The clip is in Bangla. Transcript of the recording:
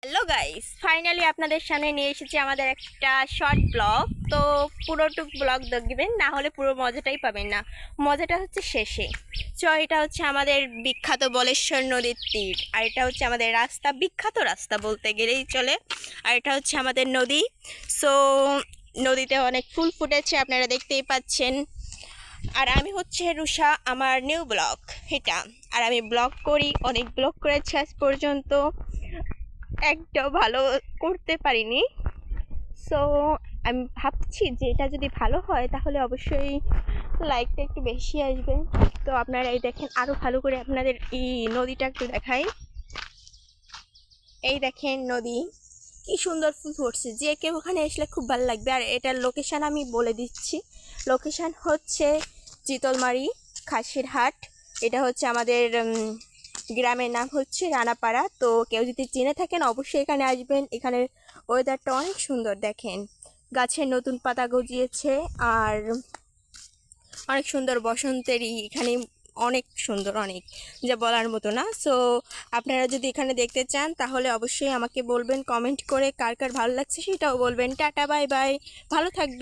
হ্যালো গাইস, ফাইনালি আপনাদের সামনে নিয়ে এসেছি আমাদের একটা শর্ট ব্লগ। তো পুরোটুক ব্লগ দেখবেন, না হলে পুরো মজাটাই পাবেন না। মজাটা হচ্ছে শেষে। এটা হচ্ছে আমাদের বিখ্যাত বলেশ্বর নদীর তীর, আর এটা হচ্ছে আমাদের রাস্তা, বিখ্যাত রাস্তা বলতে গেলেই চলে। আর এটা হচ্ছে আমাদের নদী। সো নদীতে অনেক ফুল ফুটেছে, আপনারা দেখতেই পাচ্ছেন। আর আমি হচ্ছে রুষা, আমার নিউ ব্লগ এটা। আর আমি ব্লগ করি, অনেক ব্লগ করেছি আজ পর্যন্ত, একটাও ভালো করতে পারিনি। সো আমি ভাবছি যে এটা যদি ভালো হয় তাহলে অবশ্যই লাইকটা একটু বেশি আসবে। তো আপনারা এই দেখেন, আরও ভালো করে আপনাদের এই নদীটা একটু দেখাই। এই দেখেন নদী, কি সুন্দর ফুল ফুটছে, যে কেউ ওখানে আসলে খুব ভালো লাগবে। আর এটার লোকেশান আমি বলে দিচ্ছি। লোকেশান হচ্ছে চিতলমারি, খাসিরহাট। এটা হচ্ছে আমাদের গ্রামের নাম হচ্ছে রানাপাড়া। তো কেউ যদি চিনে থাকেন অবশ্যই এখানে আসবেন। এখানের ওয়েদারটা অনেক সুন্দর, দেখেন গাছের নতুন পাতা গজিয়েছে, আর অনেক সুন্দর বসন্তেরই এখানে, অনেক সুন্দর, অনেক যা বলার মতো না। সো আপনারা যদি এখানে দেখতে চান তাহলে অবশ্যই আমাকে বলবেন, কমেন্ট করে কার কার ভালো লাগছে সেটাও বলবেন। টাটা, বাই বাই, ভালো থাকবেন।